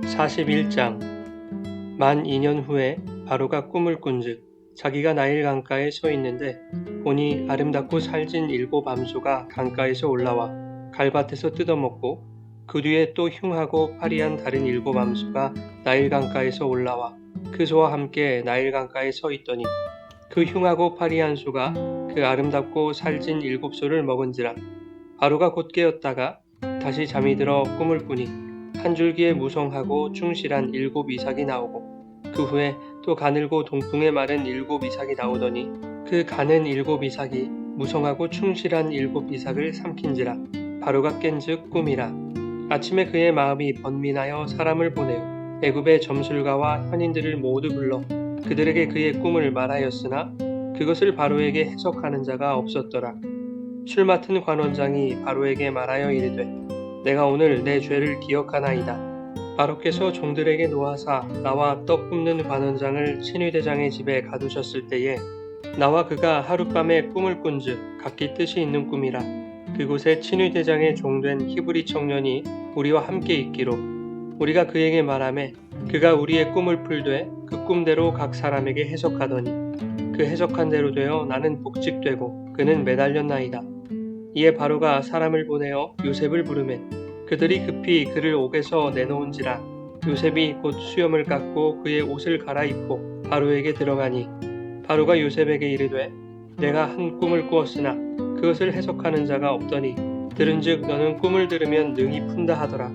41장. 만 2년 후에 바로가 꿈을 꾼즉 자기가 나일 강가에 서 있는데 보니 아름답고 살진 7암소가 강가에서 올라와 갈밭에서 뜯어먹고 그 뒤에 또 흉하고 파리한 다른 7암소가 나일 강가에서 올라와 그 소와 함께 나일 강가에 서 있더니 그 흉하고 파리한 소가 그 아름답고 살진 7소를 먹은지라. 바로가 곧 깨었다가 다시 잠이 들어 꿈을 꾸니 한 줄기에 무성하고 충실한 7이삭이 나오고 그 후에 또 가늘고 동풍에 마른 7이삭이 나오더니 그 가는 7이삭이 무성하고 충실한 7이삭을 삼킨지라. 바로가 깬즉 꿈이라. 아침에 그의 마음이 번민하여 사람을 보내어 애굽의 점술가와 현인들을 모두 불러 그들에게 그의 꿈을 말하였으나 그것을 바로에게 해석하는 자가 없었더라. 술 맡은 관원장이 바로에게 말하여 이르되 내가 오늘 내 죄를 기억하나이다. 바로께서 종들에게 노하사 나와 떡 굽는 관원장을 친위대장의 집에 가두셨을 때에 나와 그가 하룻밤에 꿈을 꾼즉 각기 뜻이 있는 꿈이라. 그곳에 친위대장의 종된 히브리 청년이 우리와 함께 있기로 우리가 그에게 말하매 그가 우리의 꿈을 풀되 그 꿈대로 각 사람에게 해석하더니 그 해석한 대로 되어 나는 복직되고 그는 매달렸나이다. 이에 바로가 사람을 보내어 요셉을 부르매 그들이 급히 그를 옥에서 내놓은지라. 요셉이 곧 수염을 깎고 그의 옷을 갈아입고 바로에게 들어가니 바로가 요셉에게 이르되 내가 한 꿈을 꾸었으나 그것을 해석하는 자가 없더니 들은즉 너는 꿈을 들으면 능히 푼다 하더라.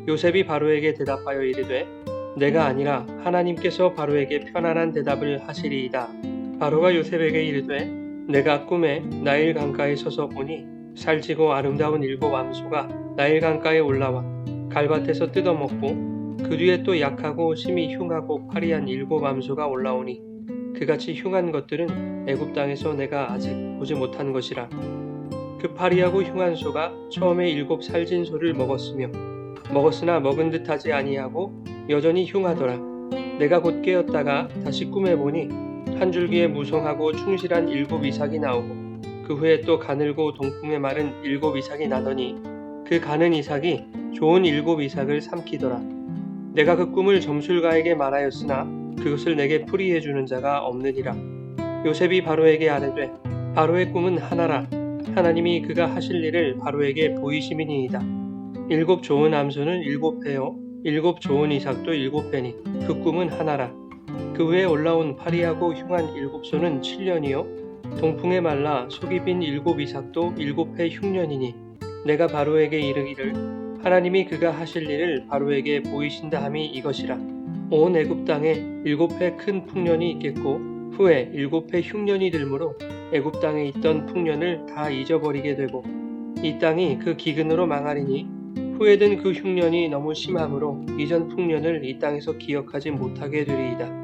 요셉이 바로에게 대답하여 이르되 내가 아니라 하나님께서 바로에게 편안한 대답을 하시리이다. 바로가 요셉에게 이르되 내가 꿈에 나일 강가에 서서 보니 살지고 아름다운 7암소가 나일 강가에 올라와 갈밭에서 뜯어먹고 그 뒤에 또 약하고 심히 흉하고 파리한 7암소가 올라오니 그같이 흉한 것들은 애굽 땅에서 내가 아직 보지 못한 것이라. 그 파리하고 흉한 소가 처음에 7 살진 소를 먹었으나 먹은 듯하지 아니하고 여전히 흉하더라. 내가 곧 깨었다가 다시 꿈에 보니 한 줄기에 무성하고 충실한 7이삭이 나오고 그 후에 또 가늘고 동풍에 마른 7이삭이 나더니 그 가는 이삭이 좋은 7이삭을 삼키더라. 내가 그 꿈을 점술가에게 말하였으나 그것을 내게 풀이해 주는 자가 없느니라. 요셉이 바로에게 아뢰되 바로의 꿈은 하나라. 하나님이 그가 하실 일을 바로에게 보이심이니이다. 7 좋은 암소는 7배요 7 좋은 이삭도 7배니 그 꿈은 하나라. 그 후에 올라온 파리하고 흉한 7소는 7년이요 동풍에 말라 속이 빈 7이삭도 7해 흉년이니 내가 바로에게 이르기를 하나님이 그가 하실 일을 바로에게 보이신다 함이 이것이라. 온 애굽 땅에 7해 큰 풍년이 있겠고 후에 7해 흉년이 들므로 애굽 땅에 있던 풍년을 다 잊어버리게 되고 이 땅이 그 기근으로 망하리니 후에든 그 흉년이 너무 심함으로 이전 풍년을 이 땅에서 기억하지 못하게 되리이다.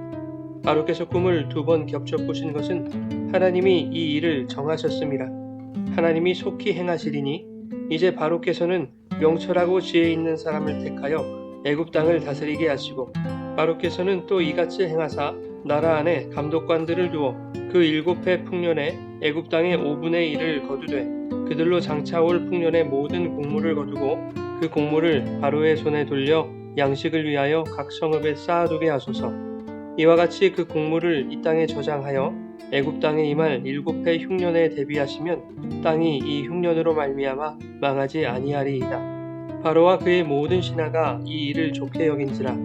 바로께서 꿈을 2번 겹쳐 꾸신 것은 하나님이 이 일을 정하셨음이라. 하나님이 속히 행하시리니 이제 바로께서는 명철하고 지혜 있는 사람을 택하여 애굽 땅을 다스리게 하시고 바로께서는 또 이같이 행하사 나라 안에 감독관들을 두어 그 7해 풍년에 애굽 땅의 5분의 1을 거두되 그들로 장차 올 풍년의 모든 곡물을 거두고 그 곡물을 바로의 손에 돌려 양식을 위하여 각 성읍에 쌓아두게 하소서. 이와 같이 그 곡물을 이 땅에 저장하여 애굽 땅에 임할 7해 흉년에 대비하시면 땅이 이 흉년으로 말미암아 망하지 아니하리이다. 바로와 그의 모든 신하가 이 일을 좋게 여긴지라.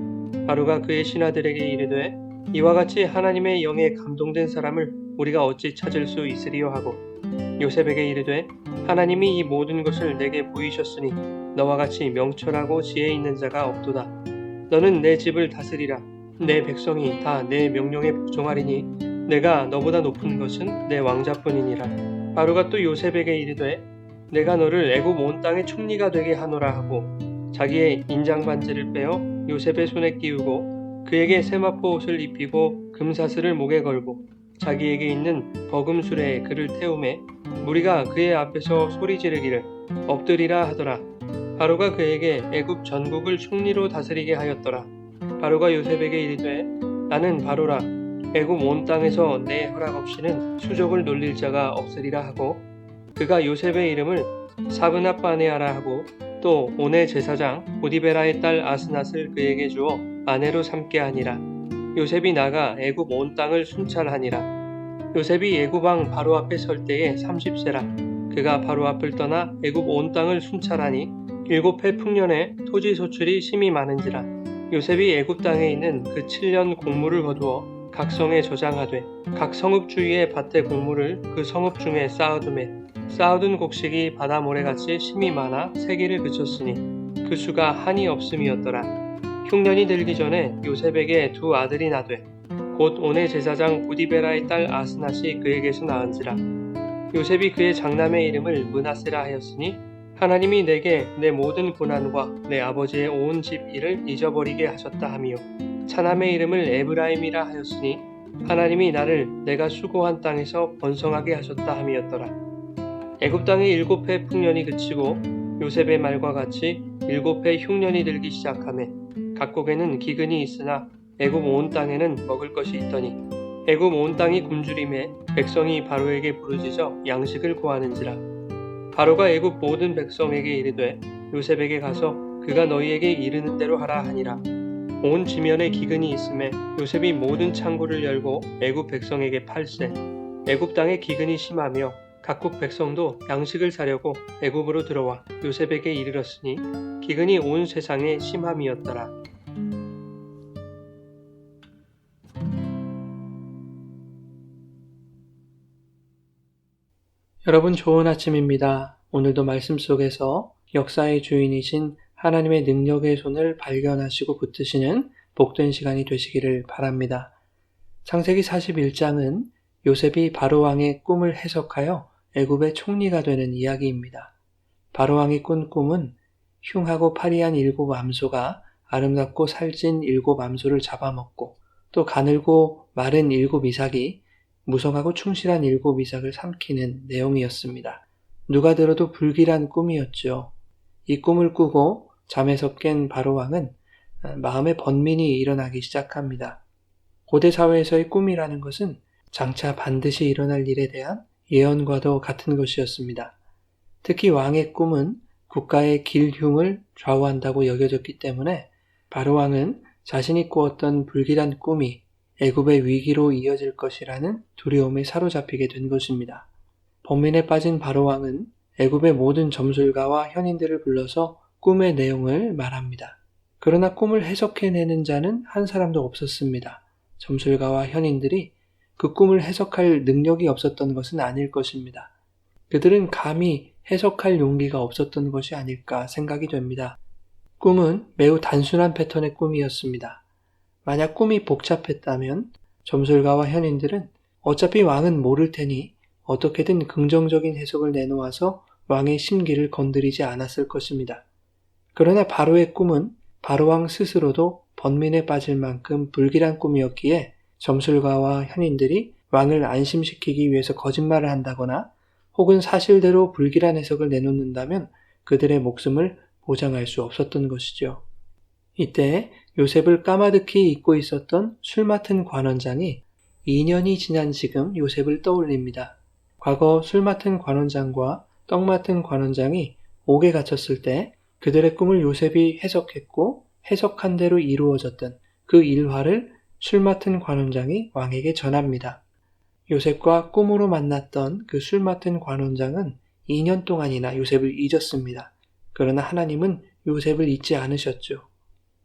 바로가 그의 신하들에게 이르되 이와 같이 하나님의 영에 감동된 사람을 우리가 어찌 찾을 수 있으리요 하고 요셉에게 이르되 하나님이 이 모든 것을 내게 보이셨으니 너와 같이 명철하고 지혜 있는 자가 없도다. 너는 내 집을 다스리라. 내 백성이 다 내 명령에 복종하리니 내가 너보다 높은 것은 내 왕자뿐이니라. 바로가 또 요셉에게 이르되 내가 너를 애굽 온 땅의 총리가 되게 하노라 하고 자기의 인장 반지를 빼어 요셉의 손에 끼우고 그에게 세마포 옷을 입히고 금사슬을 목에 걸고 자기에게 있는 버금술에 그를 태우매 무리가 그의 앞에서 소리 지르기를 엎드리라 하더라. 바로가 그에게 애굽 전국을 총리로 다스리게 하였더라. 바로가 요셉에게 이르되 나는 바로라. 애굽 온 땅에서 내 허락 없이는 수족을 놀릴 자가 없으리라 하고 그가 요셉의 이름을 사브낫바네아라 하고 또 온의 제사장 보디베라의 딸 아스낫을 그에게 주어 아내로 삼게 하니라. 요셉이 나가 애굽 온 땅을 순찰하니라. 요셉이 애굽 왕 바로 앞에 설 때에 30세라. 그가 바로 앞을 떠나 애굽 온 땅을 순찰하니 7해 풍년에 토지 소출이 심히 많은지라. 요셉이 애굽 땅에 있는 그 7년 곡물을 거두어 각 성에 저장하되 각 성읍 주위의 밭의 곡물을 그 성읍 중에 쌓아두매 쌓아둔 곡식이 바다 모래같이 심히 많아 세기를 그쳤으니 그 수가 한이 없음이었더라. 흉년이 들기 전에 요셉에게 두 아들이 나되 곧 온의 제사장 보디베라의 딸 아스낫이 그에게서 낳은지라. 요셉이 그의 장남의 이름을 므낫세라 하였으니 하나님이 내게 내 모든 고난과 내 아버지의 온 집 일을 잊어버리게 하셨다 하미요. 차남의 이름을 에브라임이라 하였으니 하나님이 나를 내가 수고한 땅에서 번성하게 하셨다 함이었더라. 애굽 땅의 7해 풍년이 그치고 요셉의 말과 같이 7해 흉년이 들기 시작하매 각국에는 기근이 있으나 애굽 온 땅에는 먹을 것이 있더니 애굽 온 땅이 굶주림에 백성이 바로에게 부르짖어 양식을 구하는지라. 바로가 애굽 모든 백성에게 이르되 요셉에게 가서 그가 너희에게 이르는 대로 하라 하니라. 온 지면에 기근이 있음에 요셉이 모든 창고를 열고 애굽 백성에게 팔세. 애굽 땅에 기근이 심하며 각국 백성도 양식을 사려고 애굽으로 들어와 요셉에게 이르렀으니 기근이 온 세상에 심함이었더라. 여러분 좋은 아침입니다. 오늘도 말씀 속에서 역사의 주인이신 하나님의 능력의 손을 발견하시고 붙드시는 복된 시간이 되시기를 바랍니다. 창세기 41장은 요셉이 바로왕의 꿈을 해석하여 애굽의 총리가 되는 이야기입니다. 바로왕이 꾼 꿈은 흉하고 파리한 7 암소가 아름답고 살찐 7 암소를 잡아먹고 또 가늘고 마른 7 이삭이 무성하고 충실한 7 이삭을 삼키는 내용이었습니다. 누가 들어도 불길한 꿈이었죠. 이 꿈을 꾸고 잠에서 깬 바로왕은 마음의 번민이 일어나기 시작합니다. 고대 사회에서의 꿈이라는 것은 장차 반드시 일어날 일에 대한 예언과도 같은 것이었습니다. 특히 왕의 꿈은 국가의 길흉을 좌우한다고 여겨졌기 때문에 바로왕은 자신이 꾸었던 불길한 꿈이 애굽의 위기로 이어질 것이라는 두려움에 사로잡히게 된 것입니다. 번민에 빠진 바로왕은 애굽의 모든 점술가와 현인들을 불러서 꿈의 내용을 말합니다. 그러나 꿈을 해석해내는 자는 한 사람도 없었습니다. 점술가와 현인들이 그 꿈을 해석할 능력이 없었던 것은 아닐 것입니다. 그들은 감히 해석할 용기가 없었던 것이 아닐까 생각이 됩니다. 꿈은 매우 단순한 패턴의 꿈이었습니다. 만약 꿈이 복잡했다면 점술가와 현인들은 어차피 왕은 모를 테니 어떻게든 긍정적인 해석을 내놓아서 왕의 심기를 건드리지 않았을 것입니다. 그러나 바로의 꿈은 바로왕 스스로도 번민에 빠질 만큼 불길한 꿈이었기에 점술가와 현인들이 왕을 안심시키기 위해서 거짓말을 한다거나 혹은 사실대로 불길한 해석을 내놓는다면 그들의 목숨을 보장할 수 없었던 것이죠. 이때 요셉을 까마득히 잊고 있었던 술 맡은 관원장이 2년이 지난 지금 요셉을 떠올립니다. 과거 술 맡은 관원장과 떡 맡은 관원장이 옥에 갇혔을 때 그들의 꿈을 요셉이 해석했고 해석한 대로 이루어졌던 그 일화를 술 맡은 관원장이 왕에게 전합니다. 요셉과 꿈으로 만났던 그 술 맡은 관원장은 2년 동안이나 요셉을 잊었습니다. 그러나 하나님은 요셉을 잊지 않으셨죠.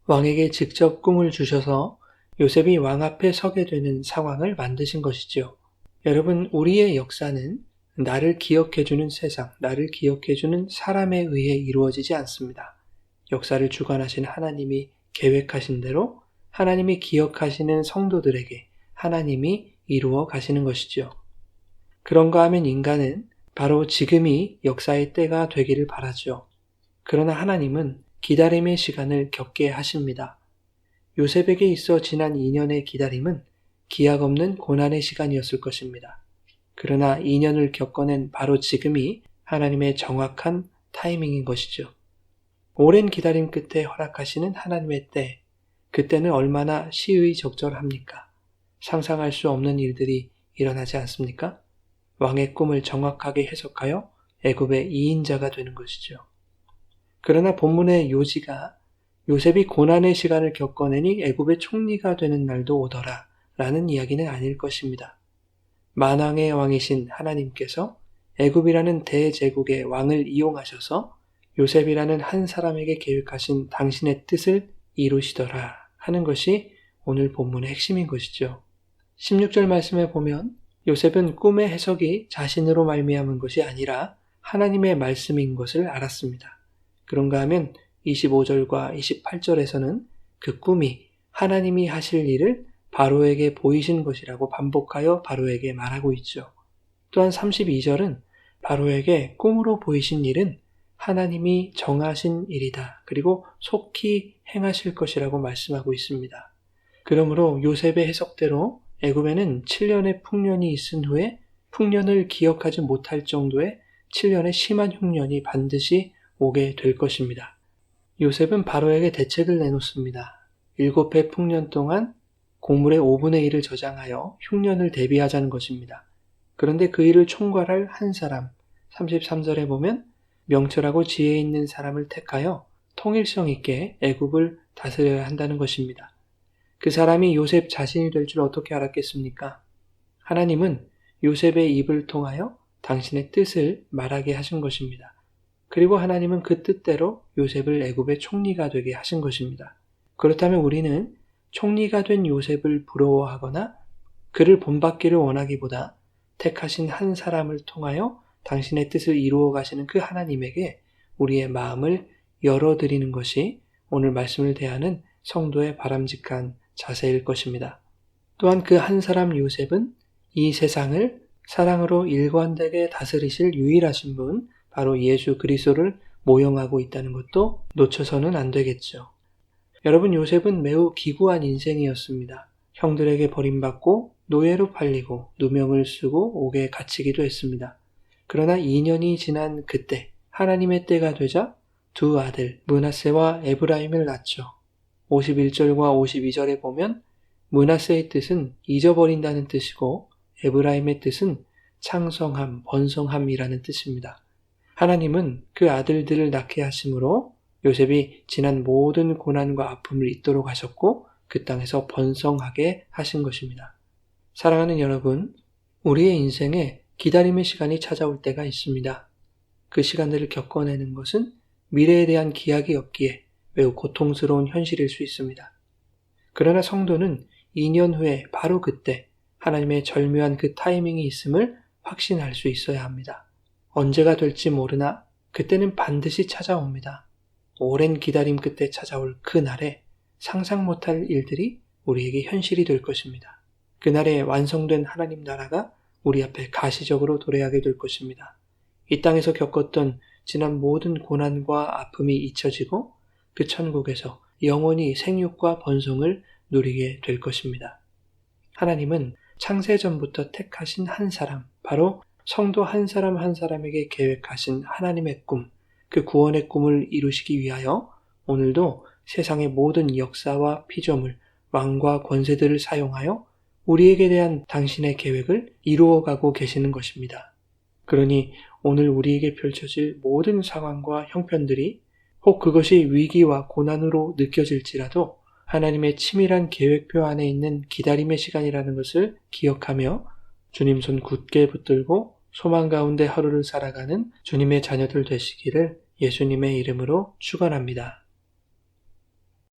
왕에게 직접 꿈을 주셔서 요셉이 왕 앞에 서게 되는 상황을 만드신 것이죠. 여러분, 우리의 역사는 나를 기억해주는 세상, 나를 기억해주는 사람에 의해 이루어지지 않습니다. 역사를 주관하신 하나님이 계획하신 대로 하나님이 기억하시는 성도들에게 하나님이 이루어 가시는 것이죠. 그런가 하면 인간은 바로 지금이 역사의 때가 되기를 바라죠. 그러나 하나님은 기다림의 시간을 겪게 하십니다. 요셉에게 있어 지난 2년의 기다림은 기약 없는 고난의 시간이었을 것입니다. 그러나 2년을 겪어낸 바로 지금이 하나님의 정확한 타이밍인 것이죠. 오랜 기다림 끝에 허락하시는 하나님의 때, 그때는 얼마나 시의적절합니까? 상상할 수 없는 일들이 일어나지 않습니까? 왕의 꿈을 정확하게 해석하여 애굽의 2인자가 되는 것이죠. 그러나 본문의 요지가 요셉이 고난의 시간을 겪어내니 애굽의 총리가 되는 날도 오더라 라는 이야기는 아닐 것입니다. 만왕의 왕이신 하나님께서 애굽이라는 대제국의 왕을 이용하셔서 요셉이라는 한 사람에게 계획하신 당신의 뜻을 이루시더라 하는 것이 오늘 본문의 핵심인 것이죠. 16절 말씀에 보면 요셉은 꿈의 해석이 자신으로 말미암은 것이 아니라 하나님의 말씀인 것을 알았습니다. 그런가 하면 25절과 28절에서는 그 꿈이 하나님이 하실 일을 바로에게 보이신 것이라고 반복하여 바로에게 말하고 있죠. 또한 32절은 바로에게 꿈으로 보이신 일은 하나님이 정하신 일이다. 그리고 속히 행하실 것이라고 말씀하고 있습니다. 그러므로 요셉의 해석대로 애굽에는 7년의 풍년이 있은 후에 풍년을 기억하지 못할 정도의 7년의 심한 흉년이 반드시 오게 될 것입니다. 요셉은 바로에게 대책을 내놓습니다. 7해 풍년 동안 곡물의 5분의 1을 저장하여 흉년을 대비하자는 것입니다. 그런데 그 일을 총괄할 한 사람, 33절에 보면 명철하고 지혜 있는 사람을 택하여 통일성 있게 애굽을 다스려야 한다는 것입니다. 그 사람이 요셉 자신이 될 줄 어떻게 알았겠습니까? 하나님은 요셉의 입을 통하여 당신의 뜻을 말하게 하신 것입니다. 그리고 하나님은 그 뜻대로 요셉을 애굽의 총리가 되게 하신 것입니다. 그렇다면 우리는 총리가 된 요셉을 부러워하거나 그를 본받기를 원하기보다 택하신 한 사람을 통하여 당신의 뜻을 이루어 가시는 그 하나님에게 우리의 마음을 열어드리는 것이 오늘 말씀을 대하는 성도의 바람직한 자세일 것입니다. 또한 그 한 사람 요셉은 이 세상을 사랑으로 일관되게 다스리실 유일하신 분, 바로 예수 그리스도를 모형하고 있다는 것도 놓쳐서는 안 되겠죠. 여러분, 요셉은 매우 기구한 인생이었습니다. 형들에게 버림받고 노예로 팔리고 누명을 쓰고 옥에 갇히기도 했습니다. 그러나 2년이 지난 그때 하나님의 때가 되자 두 아들 므낫세와 에브라임을 낳죠. 51절과 52절에 보면 므낫세의 뜻은 잊어버린다는 뜻이고 에브라임의 뜻은 창성함, 번성함이라는 뜻입니다. 하나님은 그 아들들을 낳게 하심으로 요셉이 지난 모든 고난과 아픔을 잊도록 하셨고 그 땅에서 번성하게 하신 것입니다. 사랑하는 여러분, 우리의 인생에 기다림의 시간이 찾아올 때가 있습니다. 그 시간들을 겪어내는 것은 미래에 대한 기약이 없기에 매우 고통스러운 현실일 수 있습니다. 그러나 성도는 2년 후에 바로 그때 하나님의 절묘한 그 타이밍이 있음을 확신할 수 있어야 합니다. 언제가 될지 모르나 그때는 반드시 찾아옵니다. 오랜 기다림 끝에 찾아올 그 날에 상상 못할 일들이 우리에게 현실이 될 것입니다. 그날에 완성된 하나님 나라가 우리 앞에 가시적으로 도래하게 될 것입니다. 이 땅에서 겪었던 지난 모든 고난과 아픔이 잊혀지고 그 천국에서 영원히 생육과 번성을 누리게 될 것입니다. 하나님은 창세전부터 택하신 한 사람, 바로 성도 한 사람 한 사람에게 계획하신 하나님의 꿈, 그 구원의 꿈을 이루시기 위하여 오늘도 세상의 모든 역사와 피조물, 왕과 권세들을 사용하여 우리에게 대한 당신의 계획을 이루어가고 계시는 것입니다. 그러니 오늘 우리에게 펼쳐질 모든 상황과 형편들이 혹 그것이 위기와 고난으로 느껴질지라도 하나님의 치밀한 계획표 안에 있는 기다림의 시간이라는 것을 기억하며 주님 손 굳게 붙들고 소망 가운데 하루를 살아가는 주님의 자녀들 되시기를 예수님의 이름으로 축원합니다.